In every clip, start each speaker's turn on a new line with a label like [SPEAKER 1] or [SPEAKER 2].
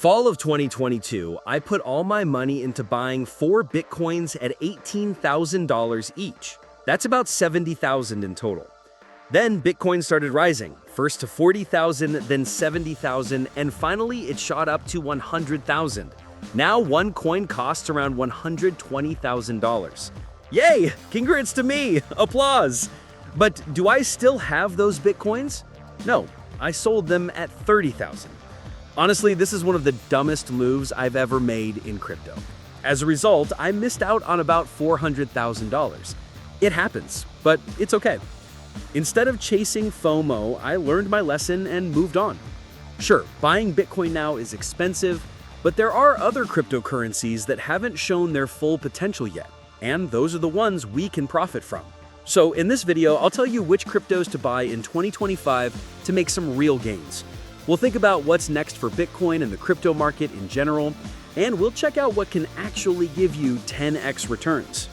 [SPEAKER 1] Fall of 2022, I put all my money into buying 4 Bitcoins at $18,000 each. That's about $70,000 in total. Then Bitcoin started rising, first to $40,000, then $70,000, and finally it shot up to $100,000. Now one coin costs around $120,000. Yay! Congrats to me! Applause! But do I still have those Bitcoins? No, I sold them at $30,000. Honestly, this is one of the dumbest moves I've ever made in crypto. As a result, I missed out on about $400,000. It happens, but it's okay. Instead of chasing FOMO, I learned my lesson and moved on. Sure, buying Bitcoin now is expensive, but there are other cryptocurrencies that haven't shown their full potential yet, and those are the ones we can profit from. So in this video, I'll tell you which cryptos to buy in 2025 to make some real gains. We'll think about what's next for Bitcoin and the crypto market in general, and we'll check out what can actually give you 10x returns.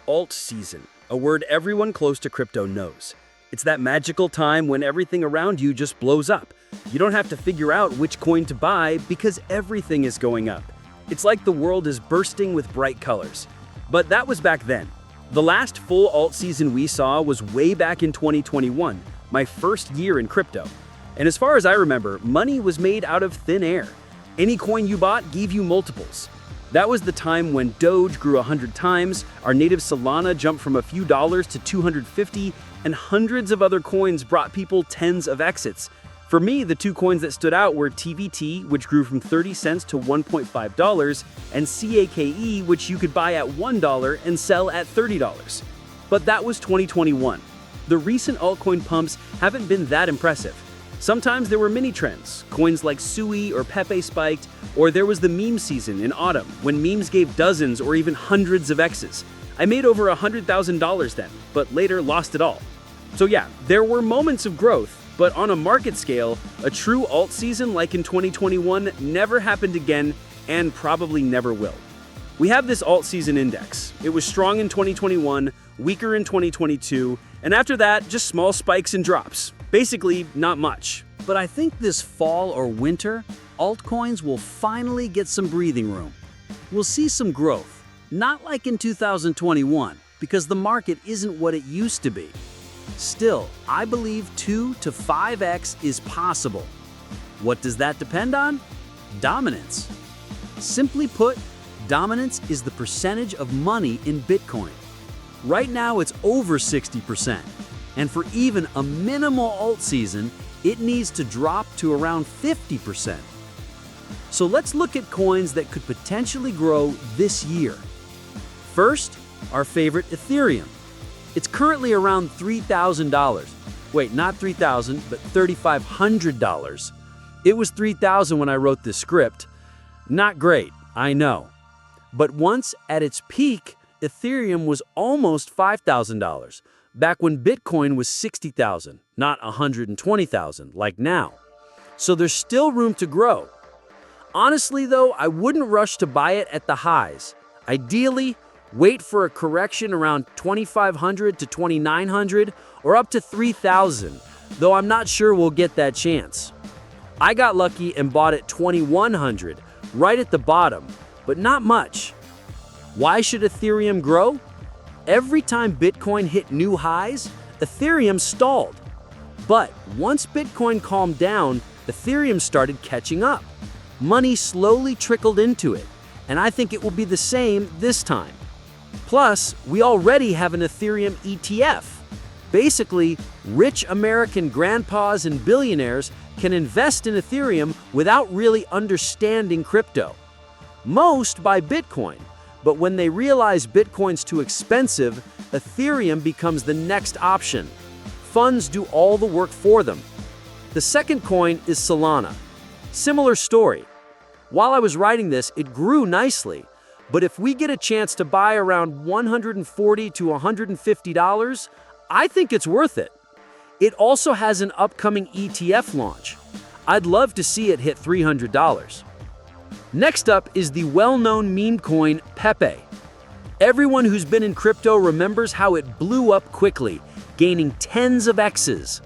[SPEAKER 1] Alt season, a word everyone close to crypto knows. It's that magical time when everything around you just blows up. You don't have to figure out which coin to buy because everything is going up. It's like the world is bursting with bright colors. But that was back then. The last full alt season we saw was way back in 2021, my first year in crypto. And as far as I remember, money was made out of thin air. Any coin you bought gave you multiples. That was the time when Doge grew 100 times, our native Solana jumped from a few dollars to 250, and hundreds of other coins brought people tens of exits. For me, the two coins that stood out were TVT, which grew from 30 cents to $1.5, and CAKE, which you could buy at $1 and sell at $30. But that was 2021. The recent altcoin pumps haven't been that impressive. Sometimes there were mini trends. Coins like Sui or Pepe spiked, or there was the meme season in autumn when memes gave dozens or even hundreds of X's. I made over $100,000 then, but later lost it all. So yeah, there were moments of growth, but on a market scale, a true alt season like in 2021 never happened again and probably never will. We have this alt season index. It was strong in 2021, weaker in 2022, and after that, just small spikes and drops. Basically, not much.
[SPEAKER 2] But I think this fall or winter, altcoins will finally get some breathing room. We'll see some growth, not like in 2021, because the market isn't what it used to be. Still, I believe 2 to 5x is possible. What does that depend on? Dominance. Simply put, dominance is the percentage of money in Bitcoin. Right now it's over 60%, and for even a minimal alt season, it needs to drop to around 50%. So let's look at coins that could potentially grow this year. First, our favorite Ethereum. It's currently around $3,000. Wait, not $3,000, but $3,500. It was $3,000 when I wrote this script. Not great, I know. But once at its peak, Ethereum was almost $5,000, back when Bitcoin was $60,000, not $120,000 like now. So there's still room to grow. Honestly though, I wouldn't rush to buy it at the highs. Ideally, wait for a correction around $2,500 to $2,900 or up to $3,000, though I'm not sure we'll get that chance. I got lucky and bought at $2,100, right at the bottom, but not much. Why should Ethereum grow? Every time Bitcoin hit new highs, Ethereum stalled. But once Bitcoin calmed down, Ethereum started catching up. Money slowly trickled into it, and I think it will be the same this time. Plus, we already have an Ethereum ETF. Basically, rich American grandpas and billionaires can invest in Ethereum without really understanding crypto. Most buy Bitcoin, but when they realize Bitcoin's too expensive, Ethereum becomes the next option. Funds do all the work for them. The second coin is Solana. Similar story. While I was writing this, it grew nicely. But if we get a chance to buy around $140 to $150, I think it's worth it. It also has an upcoming ETF launch. I'd love to see it hit $300. Next up is the well-known meme coin Pepe. Everyone who's been in crypto remembers how it blew up quickly, gaining tens of X's.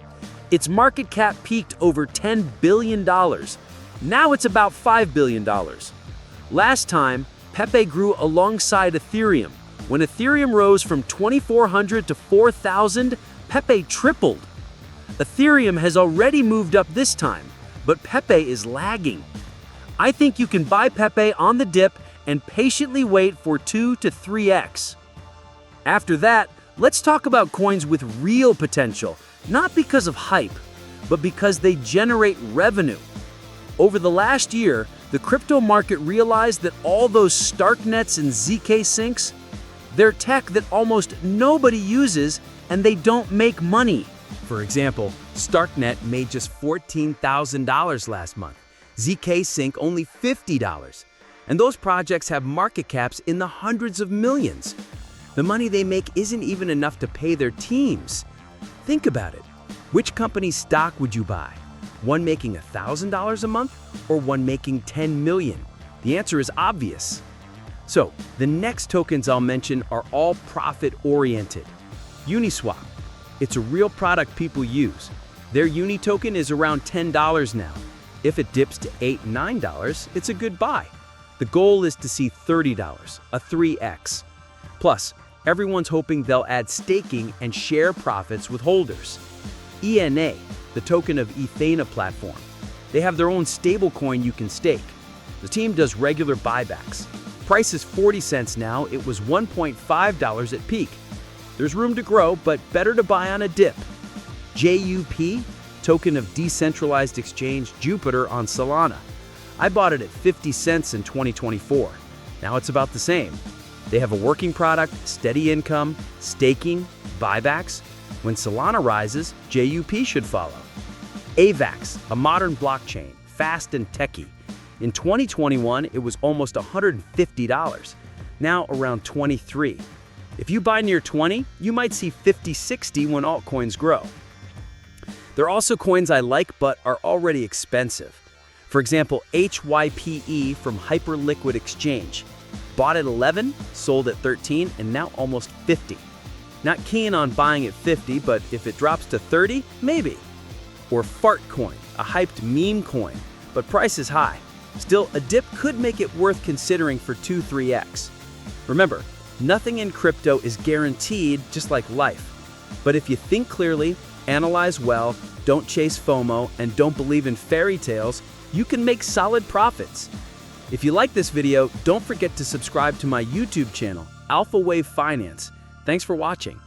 [SPEAKER 2] Its market cap peaked over $10 billion. Now it's about $5 billion. Last time, Pepe grew alongside Ethereum. When Ethereum rose from 2,400 to 4,000, Pepe tripled. Ethereum has already moved up this time, but Pepe is lagging. I think you can buy Pepe on the dip and patiently wait for 2 to 3x. After that, let's talk about coins with real potential, not because of hype, but because they generate revenue. Over the last year, the crypto market realized that all those Starknets and ZK Syncs, they're tech that almost nobody uses and they don't make money.
[SPEAKER 3] For example, Starknet made just $14,000 last month, ZK Sync only $50, and those projects have market caps in the hundreds of millions. The money they make isn't even enough to pay their teams. Think about it. Which company's stock would you buy? One making $1,000 a month or one making $10 million? The answer is obvious. So, the next tokens I'll mention are all profit-oriented. Uniswap. It's a real product people use. Their Uni token is around $10 now. If it dips to $8, $9, it's a good buy. The goal is to see $30, a 3x. Plus, everyone's hoping they'll add staking and share profits with holders. ENA, the token of Ethena platform. They have their own stablecoin you can stake. The team does regular buybacks. Price is 40 cents now. It was $1.5 at peak. There's room to grow, but better to buy on a dip. JUP, token of decentralized exchange Jupiter on Solana. I bought it at 50 cents in 2024. Now it's about the same. They have a working product, steady income, staking, buybacks. When Solana rises, JUP should follow. AVAX, a modern blockchain, fast and techy. In 2021, it was almost $150. Now around 23. If you buy near 20, you might see 50, 60 when altcoins grow. There are also coins I like but are already expensive. For example, HYPE from Hyperliquid Exchange. Bought at 11, sold at 13, and now almost 50. Not keen on buying at 50, but if it drops to 30, maybe. Or Fartcoin, a hyped meme coin, but price is high. Still, a dip could make it worth considering for 2-3x. Remember, nothing in crypto is guaranteed, just like life. But if you think clearly, analyze well, don't chase FOMO, and don't believe in fairy tales, you can make solid profits. If you like this video, don't forget to subscribe to my YouTube channel, Alpha Wave Finance. Thanks for watching.